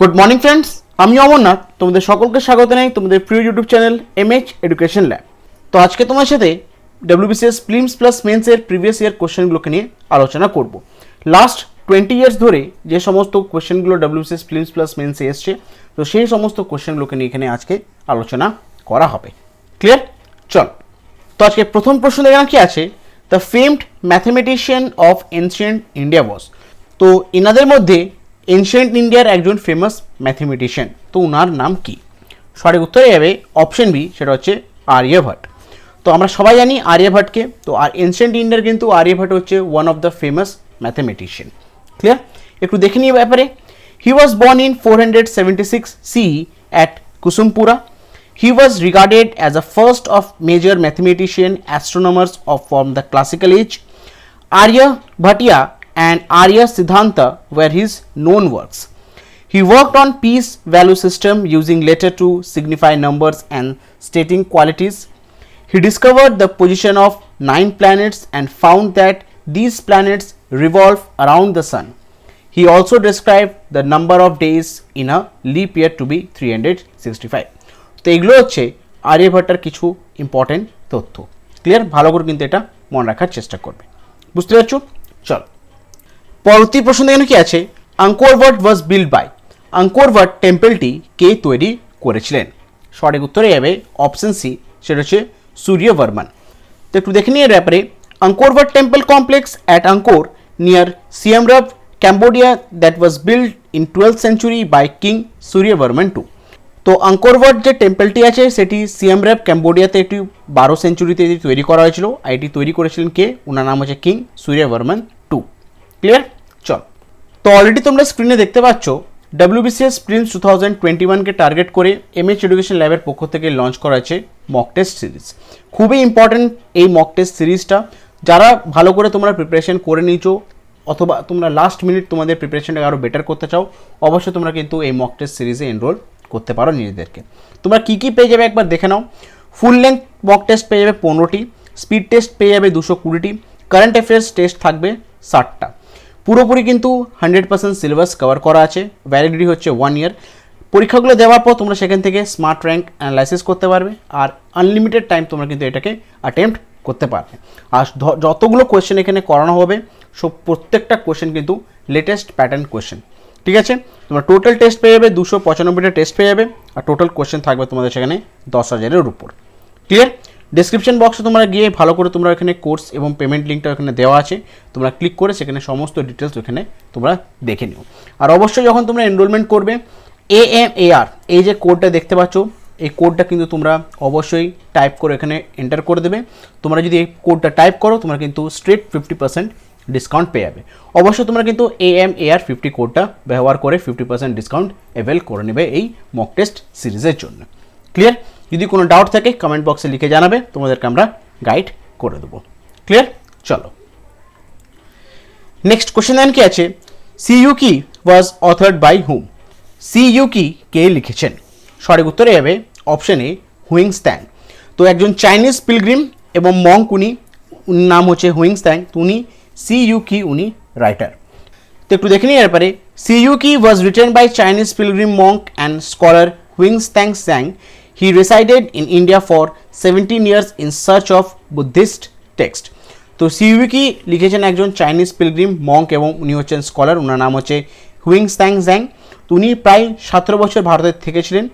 Good morning friends, আমি অমরনাথ। তোমাদের সকলকে স্বাগত জানাই তোমাদের প্রিয় YouTube channel MH education lab. তো আজকে তোমার সাথে ডব্লিউবিসিএস প্রিলিমস প্লাস মেন্সের প্রিভিয়াস ইয়ার কোশ্চেনগুলোকে নিয়ে আলোচনা করব। লাস্ট 20 ইয়ার্স ধরে যে সমস্ত কোশ্চেনগুলো ডব্লিউবিসিএস প্রিলিমস প্লাস মেন্সে এসছে, তো সেই সমস্ত কোশ্চেনগুলোকে নিয়ে এখানে আজকে আলোচনা করা হবে। ক্লিয়ার? চল, তো আজকে প্রথম প্রশ্ন এখানে কি আছে, the famed mathematician of ancient India was. তো এনাদের মধ্যে এনশিয়েন্ট ইন্ডিয়ার একজন ফেমাস ম্যাথমেটিশিয়ান, তো ওনার নাম কি? সঠিক উত্তরে যাবে অপশন বি, সেটা হচ্ছে আর্যভট্ট। তো আমরা সবাই জানি আর্যভট্টকে, তো আর এনশিয়েন্ট ইন্ডিয়ার কিন্তু আর্যভট্ট হচ্ছে one of the famous mathematician. Clear? একটু দেখে নিয়ে ব্যাপারে। He was born in 476 CE at Kusumpura. He was regarded as a first of major mathematician astronomers from the classical age. Aryabhatiya and Arya Siddhanta were his known works. He worked on peace value system using letter to signify numbers and stating qualities. He discovered the position of 9 planets and found that these planets revolve around the sun. He also described the number of days in a leap year to be 365. তো এগুলো হচ্ছে আর্যভট্টের কিছু important তথ্য। Clear? ভালো করে কিন্তু এটা মনে রাখার চেষ্টা করবে। বুঝতে পারছো? চল, পরবর্তী প্রশ্ন এখানে কি আছে, Angkor Wat was build by. Angkor Wat টেম্পলটি কে তৈরি করেছিলেন? সঠিক উত্তরে যাবে অপশন সি, সেটা হচ্ছে সূর্যবর্মন। তো একটু দেখে নিয়ে এর ব্যাপারে। Angkor Wat temple complex at Angkor near Siem Reap, Cambodia, that was build in 12th century by king Suryavarman two. তো আঙ্কোর ওয়াট যে টেম্পলটি আছে সেটি সিয়াম রিপ, ক্যাম্বোডিয়াতে একটি 12 সেঞ্চুরিতে তৈরি করা হয়েছিল। আর এটি তৈরি করেছিলেন কে? ওনার নাম হচ্ছে কিং সূর্যবর্মন টু। ক্লিয়ার? চল, তো অলরেডি তোমরা স্ক্রিনে দেখতে পাচ্ছ ডব্লিউবিসিএস প্রিলিমস 2021কে টার্গেট করে এমএইচ এডুকেশন ল্যাবের পক্ষ থেকে লঞ্চ করা হয়েছে মক টেস্ট সিরিজ। খুবই ইম্পর্টেন্ট এই মক টেস্ট সিরিজটা। যারা ভালো করে তোমরা প্রিপারেশন করে নিয়েছো অথবা তোমরা লাস্ট মিনিট তোমাদের প্রিপারেশনটাকে আরও বেটার করতে চাও, অবশ্যই তোমরা কিন্তু এই মক টেস্ট সিরিজে এনরোল করতে পারো নিজেদেরকে। তোমরা কী কী পেয়ে যাবে একবার দেখে নাও। ফুল লেন্থ মক টেস্ট পেয়ে যাবে 15টি, স্পিড টেস্ট পেয়ে যাবে 220টি, কারেন্ট অ্যাফেয়ার্স টেস্ট থাকবে 60টা। পুরোপুরি কিন্তু 100% সিলেবাস কভার করা আছে। ভ্যালিডিটি হচ্ছে 1 ইয়ার। পরীক্ষাগুলো দেওয়ার পর তোমরা সেখান থেকে স্মার্ট র্যাঙ্ক অ্যানালাইসিস করতে পারবে, আর আনলিমিটেড টাইম তোমরা কিন্তু এটাকে অ্যাটেম্প্ট করতে পারবে। আর যতগুলো কোয়েশ্চেন এখানে করানো হবে সব প্রত্যেকটা কোয়েশ্চেন কিন্তু লেটেস্ট প্যাটার্ন কোয়েশ্চেন। ঠিক আছে? তোমরা টোটাল টেস্ট পেয়ে যাবে 295টা টেস্ট পেয়ে যাবে, আর টোটাল কোয়েশ্চেন থাকবে তোমাদের সেখানে 10,000-এর উপর। ক্লিয়ার? ডেসক্রিপশন বক্সে তোমরা গিয়ে ভালো করে তোমরা এখানে কোর্স এবং পেমেন্ট লিঙ্কটা এখানে দেওয়া আছে, তোমরা ক্লিক করে সেখানে সমস্ত ডিটেলস ওখানে তোমরা দেখে নিও। আর অবশ্যই যখন তোমরা এনরোলমেন্ট করবে AMAR এই যে কোডটা দেখতে পাচ্ছ, এই কোডটা কিন্তু তোমরা অবশ্যই টাইপ করে এখানে এন্টার করে দেবে। তোমরা যদি এই কোডটা টাইপ করো তোমরা কিন্তু স্ট্রেট 50% ডিসকাউন্ট পেয়ে যাবে। অবশ্যই তোমরা কিন্তু AMAR 50 কোডটা ব্যবহার করে 50% ডিসকাউন্ট অ্যাভেল করে নেবে এই মক টেস্ট সিরিজের জন্য। ক্লিয়ার? যদি কোনো ডাউট থাকে কমেন্ট বক্সে লিখে জানাবে, তোমাদেরকে আমরা গাইড করে দেবো। ক্লিয়ার? চলো, নেক্সট কোশ্চেন কি আছে, সিইউকি ওয়াজ অথার্ড বাই হুম। সিইউকি কে লিখেছেন? সঠিক উত্তরে যাবে অপশন এ, হুইংস্ত্যাং। তো একজন চাইনিজ পিলগ্রিম এবং মঙ্ক, উনি নাম হচ্ছে হুইংস্ত্যাং। তো উনি সিইউকি উনি রাইটার। তো একটু দেখে নিই ব্যাপারে। Siyuki was written by Chinese pilgrim monk and scholar হুইংস্ত্যাং Tsang. He resided in India for 17 years in search of Buddhist text. তো সিইউকি লিখেছেন একজন চাইনিজ পিলগ্রিম মঙ্ক এবং উনি হচ্ছেন স্কলার, ওনার নাম হচ্ছে হুইংস্ত্যাং স্যাং। তো উনি প্রায় 17 বছর ভারতে থেকেছিলেন,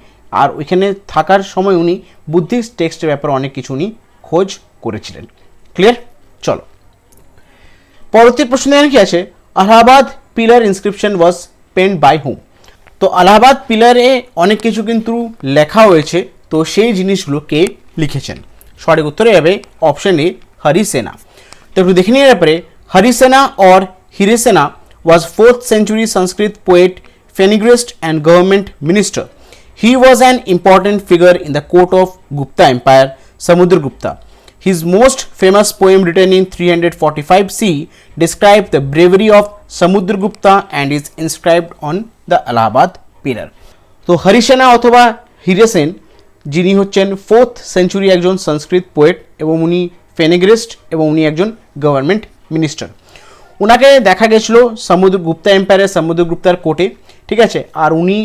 আর ওইখানে থাকার সময় উনি বুদ্ধিস্ট টেক্সটের ব্যাপারে অনেক কিছু উনি খোঁজ করেছিলেন। ক্লিয়ার? চলো, পরবর্তী প্রশ্ন কি আছে, Allahabad pillar inscription was পেন্ড by হুম। তো আলাহাবাদ পিলারে অনেক কিছু কিন্তু লেখা হয়েছে, তো সেই জিনিসগুলো কে লিখেছেন? সঠিক উত্তরে যাবে অপশন এ, হরিসেনা। তো একটু দেখে নিয়ে ব্যাপারে। Harisena or Harisena was 4th century Sanskrit poet, fenogrist and government minister. He was an important figure in the court of Gupta Empire, Samudragupta. His most famous poem, written in 345 CE, described the bravery of Samudragupta and is inscribed on the Allahabad pillar. তো হরিসেনা অথবা হিরেসেন, যিনি হচ্ছেন 4th century একজন সংস্কৃত poet এবং উনি ফেনেগ্রিস্ট এবং উনি একজন গভর্নমেন্ট মিনিস্টার। ওনাকে দেখা গেছিলো সমুদ্রগুপ্তা এম্পায়ারের সমুদ্রগুপ্তার কোর্টে, ঠিক আছে। আর উনি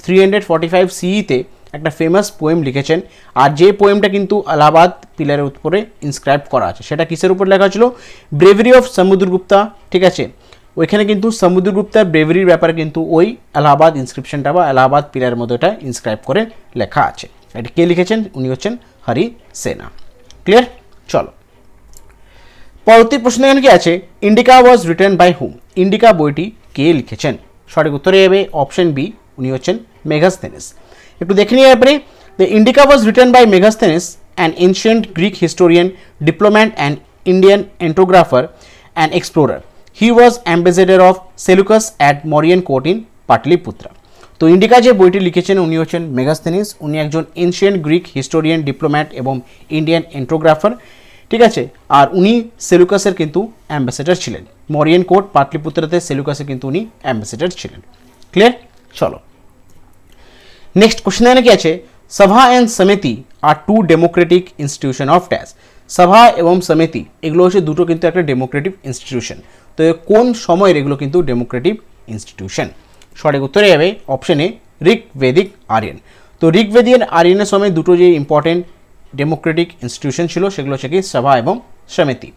345 সিইতে একটা ফেমাস পোয়েম লিখেছেন, আর যে পোয়েমটা কিন্তু এলাহাবাদ পিলারের উপরে ইনস্ক্রাইব করা আছে, সেটা কিসের উপর লেখা ছিল? ব্রেভারি অফ সমুদ্রগুপ্তা, ঠিক আছে। ওইখানে কিন্তু সমুদ্রগুপ্তার ব্রেভারির ব্যাপারে কিন্তু ওই এলাহাবাদ ইনস্ক্রিপশনটা বা এলাহাবাদ পিলারের মধ্যে এটা ইনস্ক্রাইব করে লেখা আছে। এটা কে লিখেছেন? উনি হচ্ছেন হরি সেনা। ক্লিয়ার? চলো পরবর্তী প্রশ্ন এখানে কি আছে? Indica was written by hmm? Indica বইটি কে লিখেছেন? সঠিক উত্তরে যাবে অপশন বি, উনি হচ্ছেন মেগাস্থেনিস। একটু দেখে নিয়ে এরপরে, the Indica was written by Megasthenes, an ancient Greek historian, diplomat and Indian ethnographer and explorer. He was ambassador of Seleucus at Mauryan court in Pataliputra. তো ইন্ডিকা যে বইটি লিখেছেন উনি হচ্ছেন মেগাস্থেনিস। উনি একজন এনশিয়েন্ট গ্রিক হিস্টোরিয়ান, ডিপ্লোম্যাট এবং ইন্ডিয়ান এন্টোগ্রাফার, ঠিক আছে। আর উনি সেলুকাসের কিন্তু অ্যাম্বাসেডর ছিলেন। মরিয়ান কোর্ট পাটলিপুত্রাতে সেলুকাসে কিন্তু উনি অ্যাম্বাসেডর ছিলেন। ক্লিয়ার? চলো নেক্সট কোশ্চেন এখানে কি আছে? Sabha and samiti are two democratic institution of dash. সভা এবং সমিতি এগুলো হচ্ছে দুটো কিন্তু একটা ডেমোক্রেটিক ইনস্টিটিউশন। তো কোন সময়ের এগুলো কিন্তু ডেমোক্রেটিক ইনস্টিটিউশন? সঠিক উত্তরে যাবে অপশন এ, ঋক বেদিক আর্যন। তো ঋক বেদিক আর্যনের সময় দুটো যে ইম্পর্টেন্ট ডেমোক্রেটিক ইনস্টিটিউশন ছিল সেগুলো হচ্ছে কি সভা এবং সমিতি।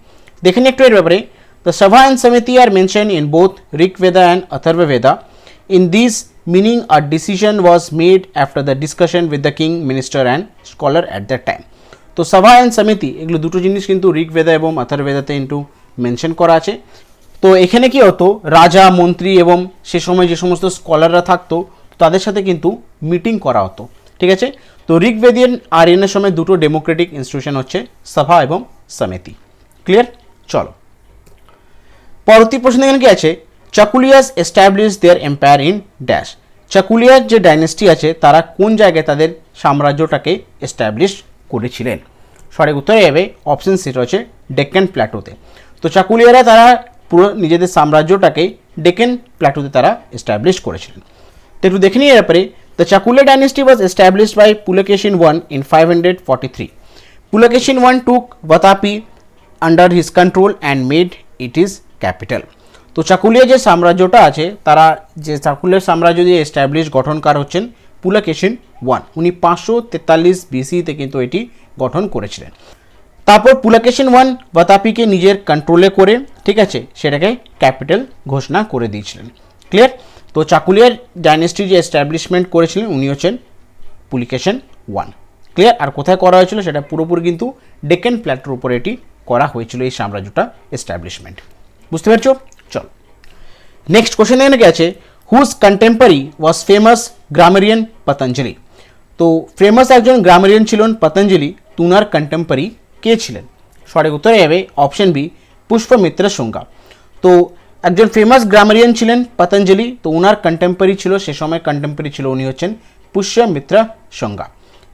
দেখে নিন একটু এর ব্যাপারে। দ্য সভা and samiti R mention in both Rik Vedha and Atharva Vedha. In this meaning a decision was made after the discussion with the king, minister and scholar at that time. তো সভা অ্যান্ড সমিতি এগুলো দুটো জিনিস কিন্তু ঋগ্বেদা এবং অথর্ববেদাতে কিন্তু মেনশন করা আছে। তো এখানে কি হতো, রাজা, মন্ত্রী এবং সে সময় যে সমস্ত স্কলাররা থাকতো তাদের সাথে কিন্তু মিটিং করা হতো, ঠিক আছে। তো ঋগ্বেদিয়ান আর্যনের সময় দুটো ডেমোক্রেটিক ইনস্টিটিউশন হচ্ছে সভা এবং সমিতি। ক্লিয়ার? চলো পরবর্তী প্রশ্ন এখানে কি আছে? Chalukyas establish their empire in dash. চাকুলিয়ার যে ডাইনেস্টি আছে তারা কোন জায়গায় তাদের সাম্রাজ্যটাকে এস্টাবলিশ করেছিলেন? সঠিক উত্তরে যাবে অপশন সি রয়েছে ডেক্কান প্ল্যাটোতে। তো চাকুলিয়ারা তারা পুরো নিজেদের সাম্রাজ্যটাকে ডেক্কান প্ল্যাটোতে তারা এস্টাবলিশ করেছিলেন। তো একটু দেখে নিয়ে ব্যাপারে, দ্য চাকুলিয়া dynasty was established by Pulakeshin I in 543. Pulakeshin I took Vatapi under his control and made it his capital. তো চাকুলিয়া যে সাম্রাজ্যটা আছে তারা যে চাকুলিয়ার সাম্রাজ্য দিয়ে এস্টাবলিশ গঠনকার হচ্ছেন পুলকেশিন I। উনি 543 বিসিতে কিন্তু এটি গঠন করেছিলেন। তারপর পুলকেশিন I বাতাপিকে নিজের কন্ট্রোলে করে, ঠিক আছে, সেটাকে ক্যাপিটাল ঘোষণা করে দিয়েছিলেন। ক্লিয়ার? তো চাকুলিয়ার ডাইনেস্টি যে এস্টাবলিশমেন্ট করেছিলেন উনি হচ্ছেন পুলকেশিন I। ক্লিয়ার? আর কোথায় করা হয়েছিল সেটা পুরোপুরি কিন্তু ডেক্কান প্ল্যাটোর উপরে এটি করা হয়েছিল এই সাম্রাজ্যটা এস্টাবলিশমেন্ট। বুঝতে পারছো? চল নেক্সট কোশ্চেন এখানে কি আছে? Whose contemporary was famous grammarian Patanjali. তো ফেমাস একজন গ্রামারিয়ান ছিলেন পতঞ্জলি, তুনার কন্টেম্পোরারি কে ছিলেন? সঠিক উত্তরে যাবে অপশন বি, পুষ্পমিত্র শুঙ্গা। তো একজন ফেমাস গ্রামারিয়ান ছিলেন পতঞ্জলি, তো উনার কন্টেম্পোরারি ছিল, সে সময় কন্টেম্পোরারি ছিল উনি হচ্ছেন পুষ্যমিত্র শুঙ্গা।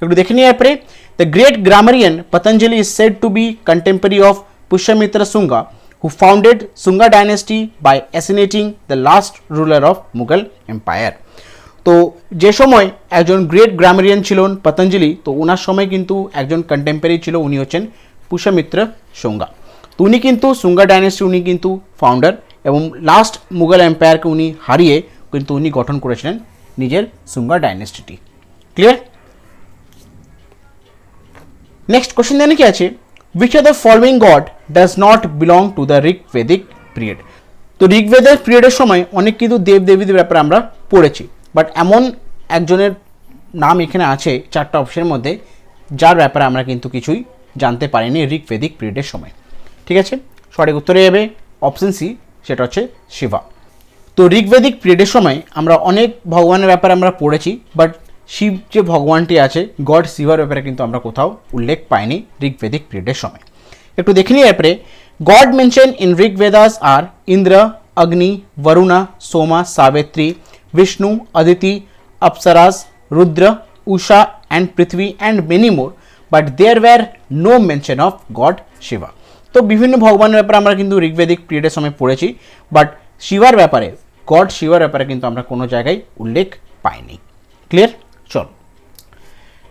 একটু দেখে নিয়ে এরপরে, the great grammarian Patanjali is said to be contemporary of Pushyamitra Shunga, who founded Sunga dynasty by assassinating the last ruler of Mughal empire. তো যে সময় একজন গ্রেট গ্রামারিয়ান ছিলেন পতঞ্জলি, তো ওনার সময় কিন্তু একজন কন্টেম্পোরারি ছিল, উনি হচ্ছেন পুষ্যমিত্র শুঙ্গা। তো উনি কিন্তু সুঙ্গা ডাইনেস্টি উনি কিন্তু ফাউন্ডার, এবং লাস্ট মুঘল এম্পায়ারকে উনি হারিয়ে কিন্তু উনি গঠন করেছিলেন নিজের সুঙ্গা ডাইনেস্টিটি। ক্লিয়ার? নেক্সট কোশ্চেন দেন কি আছে? Which of the following god does not belong to the Rig Vedic period? তো ঋগ্বেদের পিরিয়ডের সময় অনেক কিন্তু দেবদেবীদের ব্যাপারে আমরা পড়েছি, বাট এমন একজনের নাম এখানে আছে চারটা অপশনের মধ্যে যার ব্যাপারে আমরা কিন্তু কিছুই জানতে পারিনি ঋগ্বেদিক পিরিয়ডের সময়। ঠিক আছে, সঠিক উত্তরে যাবে অপশন সি, সেটা হচ্ছে শিবা। তো ঋগ্বেদিক পিরিয়ডের সময় আমরা অনেক ভগবানের ব্যাপারে আমরা পড়েছি, বাট শিব যে ভগবানটি আছে গড শিবার ব্যাপারে কিন্তু আমরা কোথাও উল্লেখ পাইনি ঋগ্বেদিক পিরিয়ডের সময়। একটু দেখে নিই ব্যাপারে, god mention in Rigvedas are Indra, Agni, Varuna, Soma, Savitri, Vishnu, Aditi, Apsaras, Rudra, Usha and Prithvi and many more, but there were no mention of god Shiva. তো বিভিন্ন ভগবানের ব্যাপারে আমরা কিন্তু ঋগ্বেদিক পিরিয়ডের সময় পড়েছি, বাট শিবার ব্যাপারে, গড শিবার ব্যাপারে কিন্তু আমরা কোনো জায়গায় উল্লেখ পাইনি। ক্লিয়ার? চল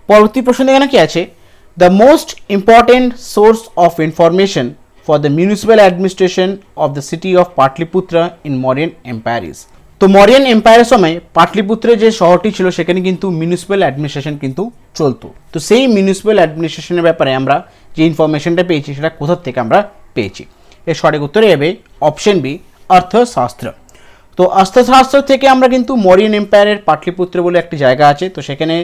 পরবর্তী প্রশ্ন এখানে কি আছে? The most important source of information for the municipal administration of the city of Patliputra in Mauryan Empire is? তো মরিয়ান এম্পায়ারের সময় পাটলিপুত্রে যে শহরটি ছিল সেখানে কিন্তু মিউনিসিপ্যাল অ্যাডমিনিস্ট্রেশন কিন্তু চলতো। তো সেই মিউনিসিপ্যাল অ্যাডমিনিস্ট্রেশনের ব্যাপারে আমরা যে ইনফরমেশনটা পেয়েছি সেটা কোথা থেকে আমরা পেয়েছি? এর সঠিক উত্তরে হবে অপশন বি, অর্থশাস্ত্র। তো অর্থশাস্ত্র থেকে আমরা কিন্তু মরিয়ান এম্পায়ারের পাটলিপুত্র বলে একটি জায়গা আছে, তো সেখানে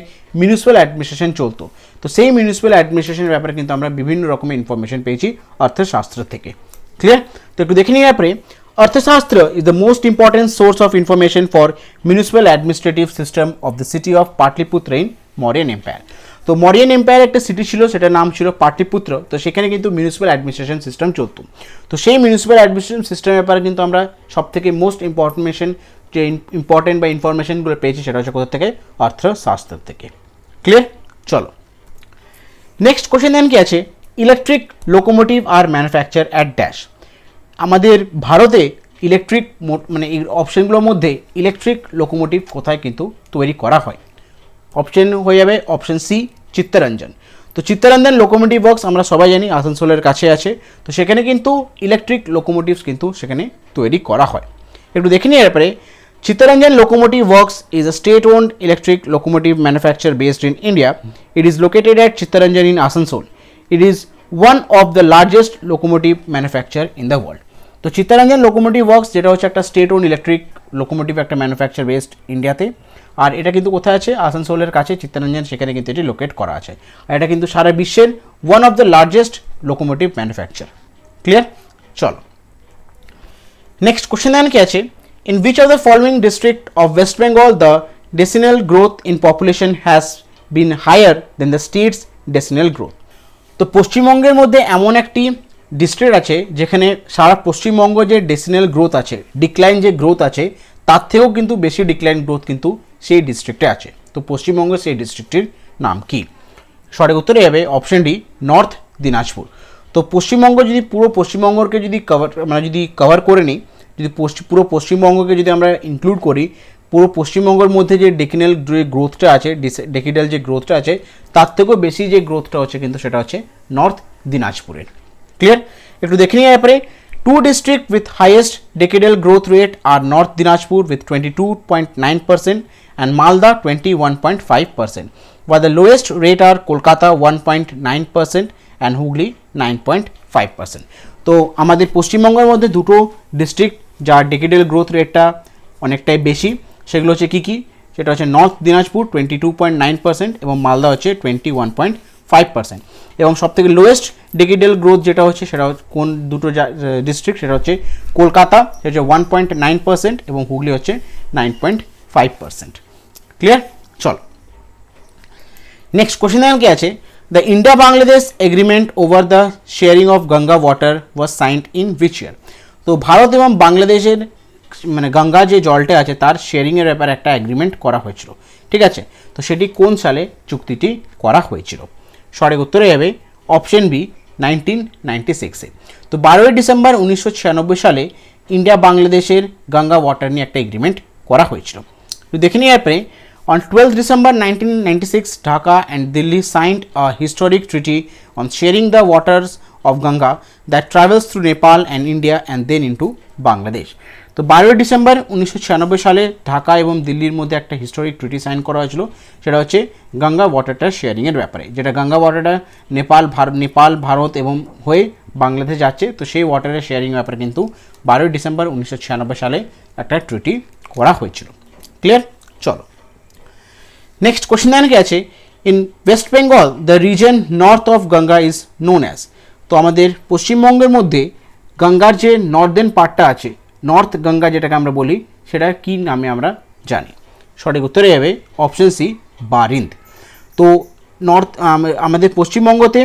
মিউনিসিপ্যাল অ্যাডমিনিস্ট্রেশন চলতো। তো সেই মিউনিসিপ্যাল অ্যাডমিনিস্ট্রেশনের ব্যাপারে কিন্তু আমরা বিভিন্ন রকমের ইনফরমেশন পেয়েছি অর্থশাস্ত্র থেকে। ক্লিয়ার? তো একটু দেখে নিই ব্যাপারে। Arthashastra is the most important source of information for municipal administrative system of the city of Patliputra in Mauryan Empire. তো মরিয়ান এম্পায়ার একটা সিটি ছিল, সেটার নাম ছিল পাটলিপুত্র। তো সেখানে কিন্তু মিউনিসিপ্যাল অ্যাডমিনিস্ট্রেশন সিস্টেম চলতো। তো সেই মিউনিসিপ্যাল অ্যাডমিনিস্ট্রেশন সিস্টেমের ব্যাপারে কিন্তু আমরা সব থেকে মোস্ট যে ইম্পর্টেন্ট বা ইনফরমেশনগুলো পেয়েছি সেটা হচ্ছে কোথা থেকে? অর্থশাস্ত্র থেকে। ক্লিয়ার? চলো নেক্সট কোশ্চেন দেন কি আছে, electric locomotive are manufacture at dash. আমাদের ভারতে ইলেকট্রিক মানে এই অপশনগুলোর মধ্যে ইলেকট্রিক লোকোমোটিভ কোথায় কিন্তু তৈরি করা হয়? অপশন হয়ে যাবে অপশন সি, চিত্তরঞ্জন। তো চিত্তরঞ্জন লোকোমোটিভ ওয়ার্কস আমরা সবাই জানি আসানসোলের কাছে আছে। তো সেখানে কিন্তু ইলেকট্রিক লোকোমোটিভস কিন্তু সেখানে তৈরি করা হয়। একটু দেখে নিই এরপরে। Chittaranjan locomotive works is a state owned electric locomotive manufacture based in India. It is located at Chittaranjan in Asansol. It is one of the largest locomotive manufacture in the world. তো চিত্তরঞ্জন লোকোমোটিভ ওয়ার্কস যেটা হচ্ছে একটা স্টেট ওন ইলেকট্রিক লোকোমোটিভ একটা manufacture based ইন্ডিয়াতে, আর এটা কিন্তু কোথায় আছে? আসানসোলের কাছে চিত্তরঞ্জন, সেখানে কিন্তু এটি লোকেট করা আছে। আর এটা কিন্তু সারা বিশ্বের one of the largest locomotive manufacture. Clear? চলো নেক্সট কোশ্চেন দেন কি আছে, in which of the following district of West Bengal the decennial growth in population has been higher than the state's decennial growth. তো পশ্চিমবঙ্গের মধ্যে এমন একটি ডিস্ট্রিক্ট আছে যেখানে সারা পশ্চিমবঙ্গ যে ডেসিনাল গ্রোথ আছে, ডিক্লাইন যে গ্রোথ আছে, তার থেকেও কিন্তু বেশি ডিক্লাইন গ্রোথ কিন্তু সেই ডিস্ট্রিক্টে আছে। তো পশ্চিমবঙ্গের সেই ডিস্ট্রিক্টটির নাম কি? সঠিক উত্তরে যাবে অপশন ডি, নর্থ দিনাজপুর। তো পশ্চিমবঙ্গ যদি পুরো পশ্চিমবঙ্গকে যদি কভার করে নিই, যদি পুরো পশ্চিমবঙ্গকে যদি আমরা ইনক্লুড করি, পুরো পশ্চিমবঙ্গের মধ্যে যে ডেকিনাল যে গ্রোথটা আছে, ডেকিডাল যে গ্রোথটা আছে, তার থেকেও বেশি যে গ্রোথটা হচ্ছে কিন্তু সেটা হচ্ছে নর্থ দিনাজপুরের। ক্লিয়ার? একটু দেখে নিই ব্যাপারে। Two district with highest decadal growth rate are north Dinajpur with 22.9% and Malda 21.5%, while the lowest rate are Kolkata 1.9% and Hooghly 9.5%. তো আমাদের পশ্চিমবঙ্গের মধ্যে দুটো ডিস্ট্রিক্ট যার ডেকেডাল গ্রোথ রেটটা অনেকটাই বেশি, সেগুলো হচ্ছে কী কী? সেটা হচ্ছে নর্থ দিনাজপুর 22.9% এবং মালদা হচ্ছে 21.5%। এবং সবথেকে লোয়েস্ট ডেকেডাল গ্রোথ যেটা হচ্ছে সেটা কোন দুটো ডিস্ট্রিক্ট? সেটা হচ্ছে কলকাতা, সেটা হচ্ছে 1.9% এবং হুগলি হচ্ছে 9.5%। ক্লিয়ার? চল নেক্সট কোশ্চেন কি আছে, the India Bangladesh agreement over the sharing of Ganga water was signed in which year? তো ভারত এবং বাংলাদেশের মানে গঙ্গা যে জলটা আছে তার শেয়ারিংয়ের ব্যাপারে একটা এগ্রিমেন্ট করা হয়েছিল। ঠিক আছে? তো সেটি কোন সালে চুক্তিটি করা হয়েছিল? সঠিক উত্তরে যাবে অপশন বি, 1996-এ। তো 12 ডিসেম্বর 1996 সালে ইন্ডিয়া বাংলাদেশের গঙ্গা ওয়াটার নিয়ে একটা এগ্রিমেন্ট করা হয়েছিল। তো দেখে নিই এরপরে। On 12th December 1996, Dhaka and Delhi signed a historic treaty on sharing the waters of Ganga that travels through Nepal and India and then into Bangladesh. তো 12 ডিসেম্বর 1996 সালে ঢাকা এবং দিল্লির মধ্যে একটা হিস্টোরিক ট্রিটি সাইন করা হয়েছিল, সেটা হচ্ছে গঙ্গা ওয়াটারটা শেয়ারিংয়ের ব্যাপারে, যেটা গঙ্গা ওয়াটারটা নেপাল ভারত এবং হয়ে বাংলাদেশ যাচ্ছে। তো সেই ওয়াটারের শেয়ারিং ব্যাপারে কিন্তু 12 ডিসেম্বর 1996 সালে একটা ট্রিটি করা হয়েছিল। ক্লিয়ার? চলো নেক্সট কোশ্চেন দেন কি আছে, in West Bengal the reason north of Ganga is known as. তো আমাদের পশ্চিমবঙ্গের মধ্যে গঙ্গার যে নর্দার্ন পার্টটা আছে, নর্থ গঙ্গা যেটাকে আমরা বলি, সেটা কি নামে আমরা জানি? সঠিক উত্তরে যাবে অপশন সি, বারিন্দ। তো আমাদের পশ্চিমবঙ্গতে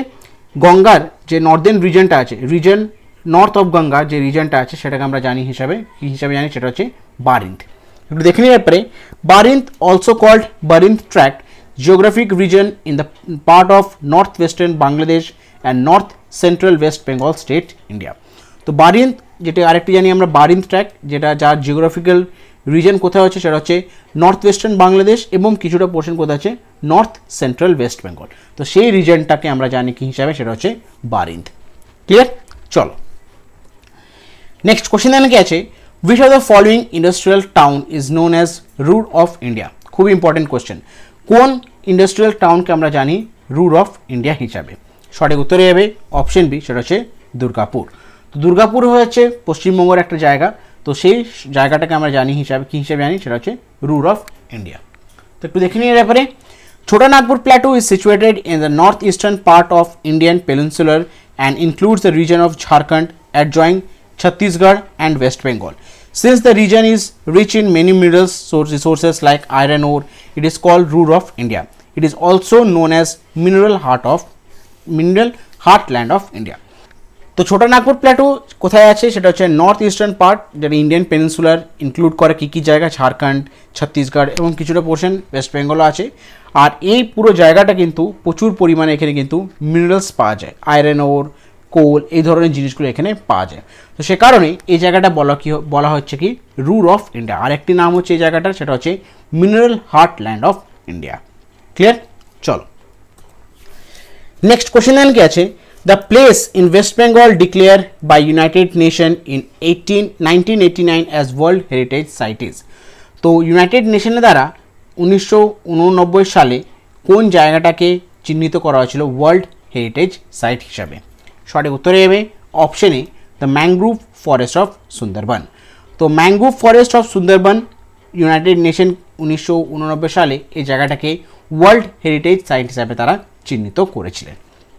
গঙ্গার যে নর্দার্ন রিজনটা আছে, নর্থ অফ গঙ্গা যে রিজনটা আছে সেটাকে আমরা জানি কী হিসাবে জানি, সেটা হচ্ছে বারিন্দ। একটু দেখে নিই ব্যাপারে। Barind also called Barind tract, geographic region in the part of north western Bangladesh and north central West Bengal state India. তো বারিন্দ যেটা আরেকটি জানি আমরা বারিন্দ ট্র্যাক্ট, যেটা যার জিওগ্রাফিক্যাল রিজন কোথায় হচ্ছে সেটা হচ্ছে নর্থ ওয়েস্টার্ন বাংলাদেশ এবং কিছুটা পোর্শন কোথায় আছে নর্থ সেন্ট্রাল ওয়েস্ট বেঙ্গল। তো সেই রিজনটাকে আমরা জানি কি হিসাবে, সেটা হচ্ছে বারিন্দ। ক্লিয়ার? চলো নেক্সট কোশ্চেন এখানে কি আছে, which of the following industrial town is known as Ruhr of India? খুব ইম্পর্টেন্ট কোশ্চেন, কোন ইন্ডাস্ট্রিয়াল টাউনকে আমরা জানি রুর অফ ইন্ডিয়া হিসাবে? সঠিক উত্তরে যাবে অপশন বি, সেটা হচ্ছে দুর্গাপুর। তো দুর্গাপুর হচ্ছে পশ্চিমবঙ্গের একটা জায়গা, তো সেই জায়গাটাকে আমরা জানি হিসাবে কী হিসাবে জানি, সেটা হচ্ছে রুর অফ ইন্ডিয়া। তো একটু দেখে নিয়ে ব্যাপারে, Chota Nagpur Plateau is situated in the northeastern part of Indian Peninsula and includes the region of Jharkhand adjoining Chhattisgarh and West Bengal. Since the region is rich in many minerals resources like iron ore, it is called Ruhr of India. It is also known as mineral heartland of India. তো ছোটা Nagpur Plato কোথায় আছে, সেটা হচ্ছে north eastern part, যেটা Indian peninsular include করে কী কী জায়গা, ঝাড়খণ্ড, ছত্তিশগড় এবং কিছুটা পোর্শন ওয়েস্ট বেঙ্গলও আছে। আর এই পুরো জায়গাটা কিন্তু প্রচুর পরিমাণে এখানে কিন্তু মিনারেলস পাওয়া যায়, আয়রন ওর, কোল, এই ধরনের জিনিসগুলো এখানে পাওয়া যায়। তো সে কারণে এই জায়গাটা বলা হচ্ছে কি রুর অফ ইন্ডিয়া। আরেকটি নাম হচ্ছে এই জায়গাটার, সেটা হচ্ছে mineral heartland of India. Clear? চলো নেক্সট কোশ্চেন কি আছে, the place in West Bengal declared by United Nations in 1989 as World Heritage Site is? তো ইউনাইটেড নেশনের দ্বারা 1989 সালে কোন জায়গাটাকে চিহ্নিত করা হয়েছিল ওয়ার্ল্ড হেরিটেজ সাইট হিসাবে? সঠিক উত্তরে যাবে option A, the mangrove forest of Sundarban. তো mangrove forest of Sundarban United Nation 1989 সালে এই জায়গাটাকে ওয়ার্ল্ড হেরিটেজ সাইট হিসাবে তারা চিহ্নিত করেছিলেন।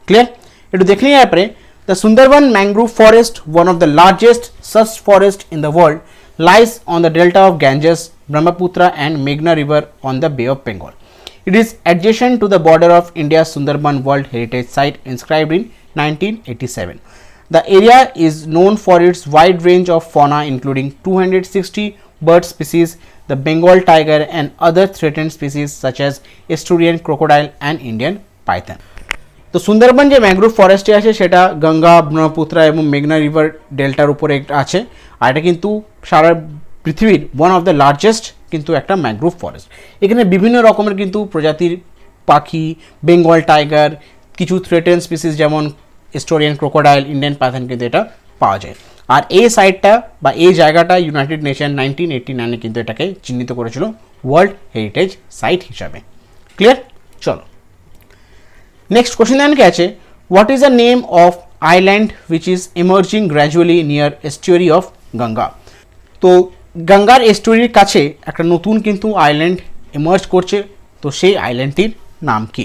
ক্লিয়ার? একটু দেখে নিয়ে ব্যাপারে, the Sundarban mangrove forest, one of the largest such forest in the world, lies on the delta of Ganges, Brahmaputra and Meghna river on the Bay of Bengal. It is adjacent to the border of India's Sundarban World Heritage Site inscribed in 1987. The area is known for its wide range of fauna including 260 bird species, the Bengal tiger and other threatened species such as Asturian crocodile and Indian python. তো সুন্দরবন যে mangrove ফরেস্টে আছে সেটা গঙ্গা, ব্রহ্মপুত্রা এবং মেঘনা river ডেল্টার উপরে আছে, আর এটা কিন্তু সারা পৃথিবীর ওয়ান অফ দ্য লার্জেস্ট কিন্তু একটা ম্যানগ্রোভ ফরেস্ট। এখানে বিভিন্ন রকমের কিন্তু প্রজাতির পাখি, বেঙ্গল টাইগার, কিছু থ্রেটেন স্পিসিস যেমন এস্টোরিয়ান ক্রোকোডাইল, ইন্ডিয়ান পাইথন কিন্তু এটা পাওয়া যায়। আর এই সাইটটা বা এই জায়গাটা ইউনাইটেড নেশন 1989 কিন্তু এটাকে চিহ্নিত করেছিল ওয়ার্ল্ড হেরিটেজ সাইট হিসাবে। ক্লিয়ার? চলো নেক্সট কোশ্চেন কি আছে, what is the name of island which is emerging gradually near estuary of Ganga? তো গঙ্গার এস্টুয়ারির কাছে একটা নতুন কিন্তু আইল্যান্ড এমার্জ করছে, তো সেই আইল্যান্ডটির নাম কি?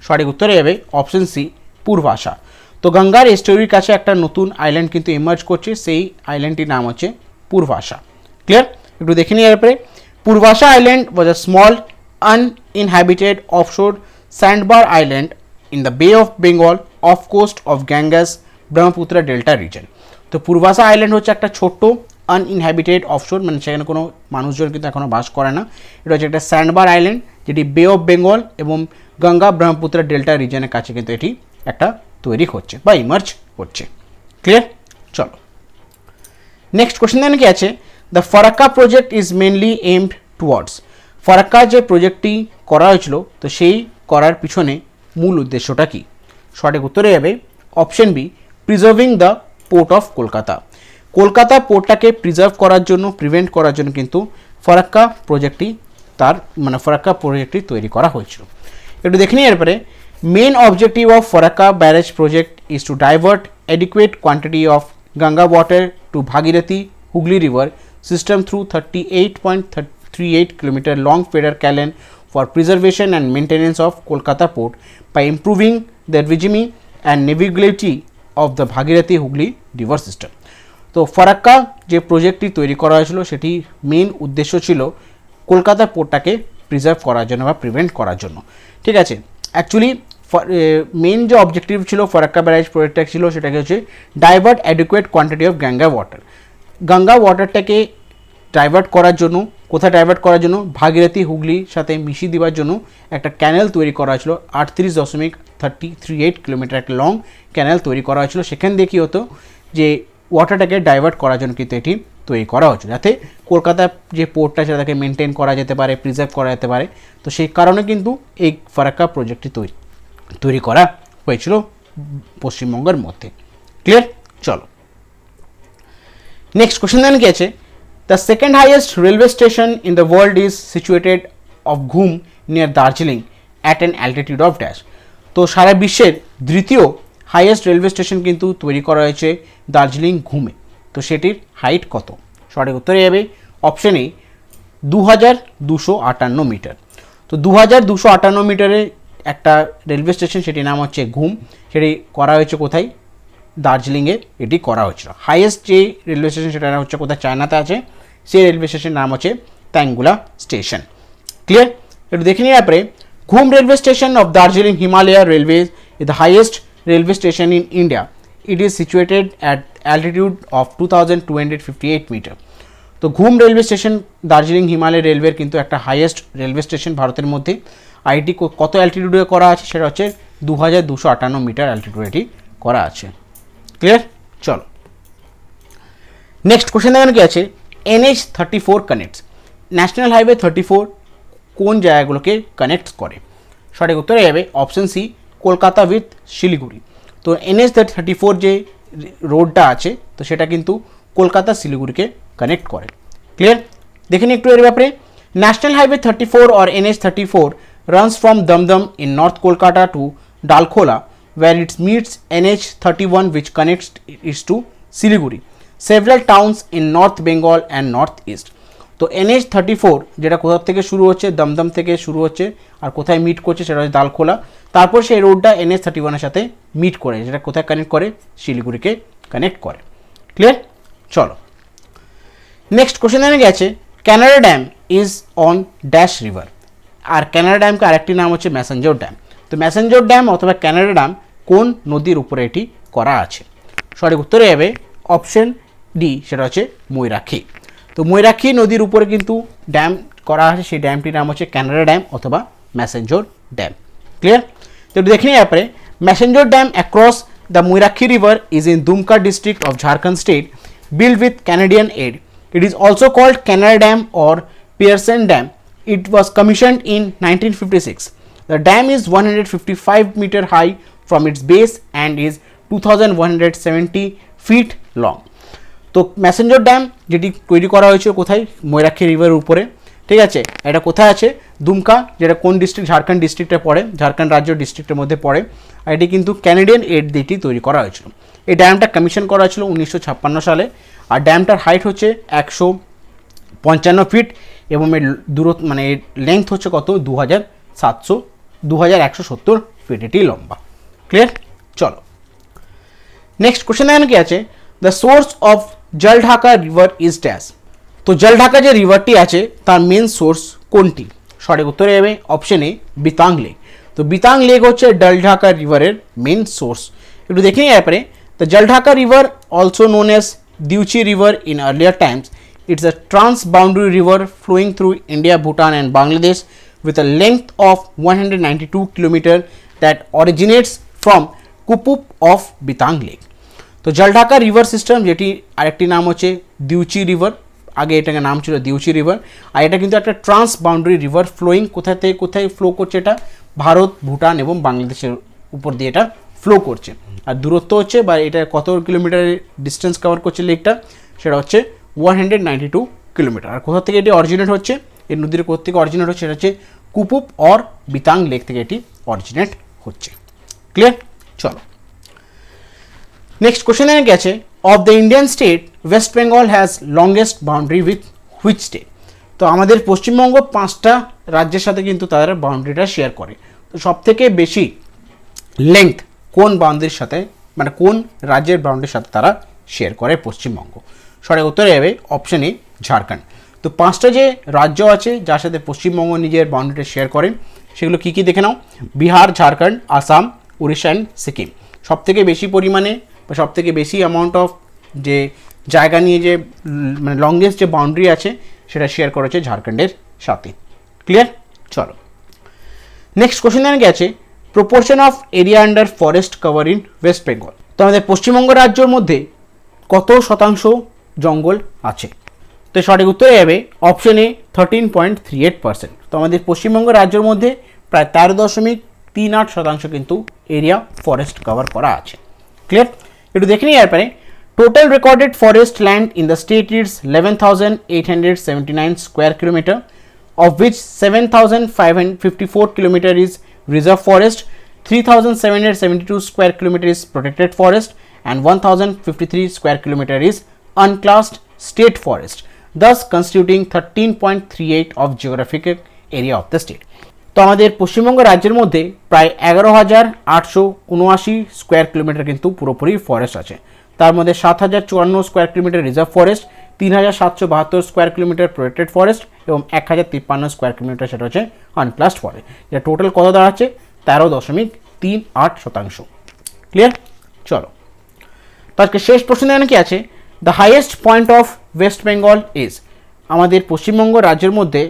সঠিক উত্তরে যাবে অপশন সি, পূর্বাশা। তো গঙ্গার এস্টুয়ারির কাছে একটা নতুন আইল্যান্ড কিন্তু এমার্জ করছে, সেই আইল্যান্ডটির নাম হচ্ছে পূর্বাশা। ক্লিয়ার? একটু দেখে নিয়ে ব্যাপারে, Purbasha island was a small uninhabited offshore sandbar island in the Bay of Bengal off coast of Ganges Brahmaputra Delta region. তো পূর্বাশা আইল্যান্ড হচ্ছে একটা ছোট্ট আনইনহ্যাবিটেড অফশোর, মানে সেখানে কোনো মানুষজন কিন্তু এখনও বাস করে না। এটা হচ্ছে একটা স্যান্ডবার আইল্যান্ড, যেটি বে অফ বেঙ্গল এবং গঙ্গা ব্রহ্মপুত্র ডেল্টা রিজনের কাছে কিন্তু এটি একটা তৈরি হচ্ছে বা ইমার্জ হচ্ছে। ক্লিয়ার? চলো নেক্সট কোশ্চেন কি আছে, the Farakka project is mainly aimed towards? Farakka যে প্রজেক্টটি করা হয়েছিল, তো সেই করার পিছনে মূল উদ্দেশ্যটা কি? সঠিক উত্তরে যাবে option B, preserving the port of Kolkata. Kolkata পোর্টটাকে প্রিজার্ভ করার জন্য, প্রিভেন্ট করার জন্য কিন্তু ফারাক্কা প্রজেক্টটি তৈরি করা হয়েছিল। একটু দেখে নিই এরপরে, main objective of Farakka barrage project is to divert adequate quantity of Ganga water to Bhagirathi Hooghly river system through 38.38 km long feeder canal for preservation and maintenance of Kolkata port by improving the regime and navigability of the Bhagirathi Hooghly river system. তো ফারাক্কা যে প্রজেক্টটি তৈরি করা হয়েছিল সেটি main উদ্দেশ্য ছিল কলকাতা পোর্টটাকে preserve করার জন্য বা প্রিভেন্ট করার জন্য। ঠিক আছে, অ্যাকচুয়ালি মেন যে অবজেক্টিভ ছিল ফারাক্কা ব্যারেজ প্রজেক্টটা ছিল, সেটাকে হচ্ছে divert adequate quantity of Ganga water. Ganga ওয়াটারটাকে ডাইভার্ট করার জন্য, কোথায় ডাইভার্ট করার জন্য? ভাগীরথী হুগলির সাথে মিশিয়ে দেওয়ার জন্য একটা ক্যানেল তৈরি করা হয়েছিল, 38.38 কিলোমিটার একটা লং ক্যানেল তৈরি করা হয়েছিল। সেখান দিয়ে কী হতো, যে ওয়াটারটাকে ডাইভার্ট করার জন্য কিন্তু এটি তৈরি করা হয়েছিল, যাতে কলকাতার যে পোর্টটা সেটাকে মেনটেন করা যেতে পারে, প্রিজার্ভ করা যেতে পারে। তো সেই কারণে কিন্তু এই ফারাক্কা প্রজেক্টটি তৈরি করা হয়েছিল পশ্চিমবঙ্গের মধ্যে। ক্লিয়ার? চলো নেক্সট কোশ্চেন দেন কি আছে, the second highest railway station in the world is situated of Ghum near Darjeeling at an altitude of dash. তো সারা বিশ্বের দ্বিতীয় হাইয়েস্ট রেলওয়ে স্টেশন কিন্তু তৈরি করা হয়েছে দার্জিলিং ঘুমে। তো সেটির হাইট কত? সঠিক উত্তরে যাবে অপশন এ 2258 মিটার। তো 2258 মিটারের একটা রেলওয়ে স্টেশন, সেটির নাম হচ্ছে ঘুম। সেটি করা হয়েছে কোথায়? দার্জিলিংয়ে এটি করা হয়েছিল। হাইয়েস্ট যে রেলওয়ে স্টেশন সেটা হচ্ছে কোথায়? চায়নাতে আছে। সেই রেলওয়ে স্টেশনের নাম হচ্ছে ট্যাঙ্গুলা স্টেশন। ক্লিয়ার? একটু দেখে নিয়ে তারপরে, Ghum railway station of Darjeeling Himalaya railway is the highest railway station in India. It is situated at altitude of 2258 metre. তো ঘুম রেলওয়ে স্টেশন দার্জিলিং হিমালয় রেলওয়ের কিন্তু একটা হাইয়েস্ট রেলওয়ে স্টেশন ভারতের মধ্যে। আর এটি কত অ্যালটিটিউডে করা আছে? সেটা হচ্ছে 2258 মিটার অ্যালটিটিউডে এটি করা আছে। ক্লিয়ার? চলো নেক্সট কোশ্চেন দেখেন কি আছে, NH34 কানেক্টস, ন্যাশনাল হাইওয়ে 34 কোন জায়গাগুলোকে কানেক্ট করে? সঠিক উত্তরে যাবে option C, Kolkata with Siliguri. তো NH34 যে রোডটা আছে, তো সেটা কিন্তু কলকাতা শিলিগুড়িকে কানেক্ট করে। ক্লিয়ার? দেখে নিই একটু এর ব্যাপারে। National highway 34 or NH34 runs from Damdam in North Kolkata to Dalkola, where it meets NH31 which connects it to Siliguri, several towns in North Bengal and North East. তো NH34 যেটা কোথা থেকে শুরু হচ্ছে? দমদম থেকে শুরু হচ্ছে, আর কোথায় মিট করছে? সেটা হচ্ছে দালখোলা। তারপর সেই রোডটা NH31 এর সাথে মিট করে, যেটা কোথায় কানেক্ট করে? শিলিগুড়িকে কানেক্ট করে। ক্লিয়ার? চলো নেক্সট কোশ্চেন জানা গেছে, Canada dam is on dash river. আর ক্যানাডা ড্যামকে আরেকটি নাম হচ্ছে ম্যাসেঞ্জর ড্যাম। তো ম্যাসেঞ্জর ড্যাম অথবা ক্যানাডা ড্যাম কোন নদীর উপরে এটি করা আছে? সঠিক উত্তরে যাবে অপশন ডি, সেটা হচ্ছে ময়ূরাক্ষী। তো ময়ূরাক্ষী নদীর উপরে কিন্তু ড্যাম করা আছে, সেই ড্যামটির নাম হচ্ছে ক্যানাডা ড্যাম অথবা ম্যাসেঞ্জর ড্যাম। ক্লিয়ার? তো একটু দেখে নিই ব্যাপারে। Massanjore dam across the Mayurakshi river is in Dumka district of Jharkhand state, built with Canadian aid. It is also called Canada Dam or Pearson Dam. It was commissioned in 1956. The dam is 155 meter high from its base and is 2170 feet long. তো Massanjore dam যেটি তৈরি করা হয়েছে কোথায়? ময়ূরাক্ষী রিভারের উপরে। ঠিক আছে, এটা কোথায় আছে? দুমকা, যেটা কোন ডিস্ট্রিক্ট? ঝাড়খণ্ড ডিস্ট্রিক্টে পড়ে, ঝাড়খণ্ড রাজ্য ডিস্ট্রিক্টের মধ্যে পড়ে। আর এটি কিন্তু ক্যানাডিয়ান এড দিয়ে তৈরি করা হয়েছিল। এই ড্যামটা কমিশন করা হয়েছিল 1956 সালে। আর ড্যামটার হাইট হচ্ছে 155 ফিট এবং এর দূরত্ব মানে এর লেন্থ হচ্ছে কত? 2170 ফিট এটি লম্বা। ক্লিয়ার? চলো নেক্সট কোশ্চেন দেখেন কি আছে, the source of Jaldhaka river is dash. তো জলঢাকা যে রিভারটি আছে তার মেন সোর্স কোনটি? সঠিক উত্তরে যাবে অপশন এ, বিতাং লেক। তো বিতাং লেক হচ্ছে জলঢাকা রিভারের মেন সোর্স। একটু দেখে নিই ব্যাপারে। The Jaldhaka river also known as Diuchi River in earlier times. It's a trans-boundary river flowing through India, Bhutan and Bangladesh with a length of 192 km that originates from Kupup of Bitang Lake. তো Jaldhaka river system, যেটি আরেকটি নাম হচ্ছে দিউচি river, আগে এটাকে নাম ছিল দিউচি river. আর এটা কিন্তু একটা ট্রান্স বাউন্ডারি রিভার, ফ্লোয়িং কোথা থেকে কোথায় ফ্লো করছে? এটা ভারত, ভুটান এবং বাংলাদেশের উপর দিয়ে এটা ফ্লো করছে। আর দূরত্ব হচ্ছে বা এটা কত কিলোমিটার ডিস্টেন্স কভার করছে লেকটা? সেটা হচ্ছে 192 কিলোমিটার। আর কোথা থেকে এটি অরিজিনেট হচ্ছে? এই নদীর কোথা থেকে অরিজিনেট হচ্ছে? সেটা হচ্ছে কুপুপ অর বিতাং লেক থেকে এটি অরিজিনেট হচ্ছে। ক্লিয়ার? চলো নেক্সট কোশ্চেন এনে গেছে, of the Indian state West Bengal has longest boundary with which state. তো আমাদের পশ্চিমবঙ্গ 5টা রাজ্যের সাথে কিন্তু তারা বাউন্ডারিটা শেয়ার করে। তো সব থেকে বেশি লেন্থ কোন বাউন্ডারির সাথে, মানে কোন রাজ্যের বাউন্ডারির সাথে তারা শেয়ার করে? পশ্চিমবঙ্গ। সঠিক উত্তরে যাবে অপশন এ, ঝাড়খণ্ড। তো 5টা যে রাজ্য আছে যার সাথে পশ্চিমবঙ্গ নিজের বাউন্ডারিটা শেয়ার করে, সেগুলো কী কী দেখে নাও। বিহার, ঝাড়খণ্ড, আসাম, উড়িষ্যা অ্যান্ড সিকিম। সবথেকে বেশি পরিমাণে বা সবথেকে বেশি অ্যামাউন্ট অফ যে জায়গা নিয়ে যে মানে লংগেস্ট যে বাউন্ডারি আছে সেটা শেয়ার করেছে ঝাড়খণ্ডের সাথে। ক্লিয়ার? চলো নেক্সট কোশ্চেন জানা গেছে, proportion of area under forest cover in West Bengal. তো আমাদের পশ্চিমবঙ্গ রাজ্যের মধ্যে কত শতাংশ জঙ্গল আছে? তো সঠিক উত্তরে যাবে অপশন এ, 13.38%। তো আমাদের পশ্চিমবঙ্গ রাজ্যের মধ্যে প্রায় 13.38% কিন্তু এরিয়া ফরেস্ট কভার করা আছে। ক্লিয়ার? একটু দেখে নিই এরপরে, Total recorded forest land in the state is 11,879 square kilometer, of which 7,554 kilometer is reserve forest, 3,772 square kilometer is protected forest, and 1,053 square kilometer is unclassed state forest, thus constituting 13.38 of geographical area of the state. তো আমাদের পশ্চিমবঙ্গ রাজ্যের মধ্যে প্রায় 11,879 square kilometre কিন্তু পুরোপুরি forest আছে। তার মধ্যে 7,054 square kilometre reserve forest, 3,772 square kilometre protected forest এবং 1,053 স্কোয়ার কিলোমিটার সেটা হচ্ছে আনক্লাসড ফরেস্ট। যেটা টোটাল কত দাঁড়াচ্ছে 13.38%। ক্লিয়ার? চলো তো আজকে শেষ প্রশ্ন কি আছে, the highest point of West Bengal is, আমাদের পশ্চিমবঙ্গ রাজ্যের মধ্যে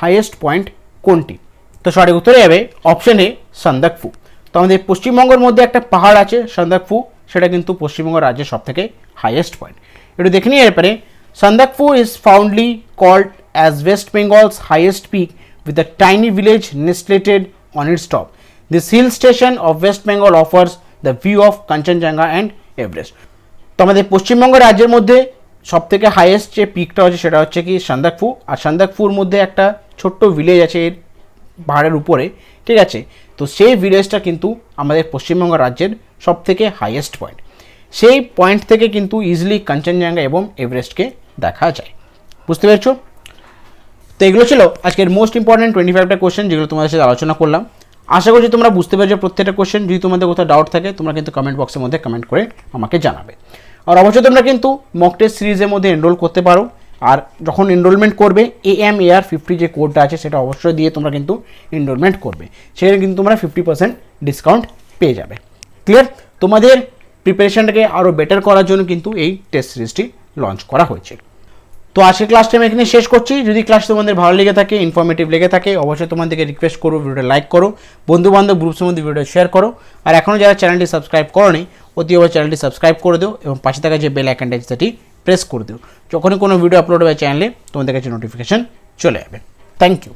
হাইয়েস্ট পয়েন্ট কোনটি? তো সঠিক উত্তরে যাবে অপশন এ সান্দাকফু। তো আমাদের পশ্চিমবঙ্গের মধ্যে একটা পাহাড় আছে সান্দাকফু, সেটা কিন্তু পশ্চিমবঙ্গ রাজ্যের সব থেকে হাইয়েস্ট পয়েন্ট। একটু দেখে নিয়ে এরপরে, Sandakphu is fondly called as West Bengal's highest peak with a tiny village nestleted on its top. This hill station of West Bengal offers the view of Kanchenjunga and Everest. তো আমাদের পশ্চিমবঙ্গ রাজ্যের মধ্যে সব থেকে হাইয়েস্ট যে পিকটা হচ্ছে সেটা হচ্ছে কি সান্দাকফু, আর সান্দাকফুর মধ্যে একটা ছোট্ট ভিলেজ আছে এর পাহাড়ের উপরে, ঠিক আছে? তো সেই ভিলেজটা কিন্তু আমাদের পশ্চিমবঙ্গ রাজ্যের সব থেকে হাইয়েস্ট পয়েন্ট। সেই পয়েন্ট থেকে কিন্তু ইজিলি কাঞ্চনজঙ্ঘা এবং এভারেস্টকে দেখা যায়। বুঝতে পেরেছো? তো এগুলো ছিল আজকের মোস্ট ইম্পর্টেন্ট 25টা কোশ্চেন যেগুলো তোমাদের সাথে আলোচনা করলাম। আশা করছি তোমরা বুঝতে পেরেছো প্রত্যেকটা কোশ্চেন। যদি তোমাদের কোথাও ডাউট থাকে তোমরা কিন্তু কমেন্ট বক্সের মধ্যে কমেন্ট করে আমাকে জানাবে। আর অবশ্যই তোমরা কিন্তু মক টেস্ট সিরিজের মধ্যে এনরোল করতে পারো। আর যখন এনরোলমেন্ট করবে AMAR50 যে কোডটা আছে সেটা অবশ্যই দিয়ে তোমরা কিন্তু এনরোলমেন্ট করবে, সেখানে কিন্তু তোমরা 50% ডিসকাউন্ট পেয়ে যাবে। ক্লিয়ার? তোমাদের প্রিপারেশনটাকে আরও বেটার করার জন্য কিন্তু এই টেস্ট সিরিজটি লঞ্চ করা হয়েছে। তো আজকে ক্লাসটা আমি এখানে শেষ করছি। যদি ক্লাস তোমাদের ভালো লেগে থাকে, ইনফরমেটিভ লেগে থাকে, অবশ্যই তোমাদেরকে রিকোয়েস্ট করো ভিডিওটা লাইক করো, বন্ধুবান্ধব গ্রুপসের মধ্যে ভিডিওটা শেয়ার করো। আর এখনও যারা চ্যানেলটি সাবস্ক্রাইব করোনি অতি অবশ্যই চ্যানেলটি সাবস্ক্রাইব করে দিও এবং পাশে থাকা যে বেল আইকনটা আছে সেটি প্রেস করে দিও। যখনই কোনো ভিডিও আপলোড হবে চ্যানেলে তোমাদের কাছে নোটিফিকেশন চলে যাবে। Thank you.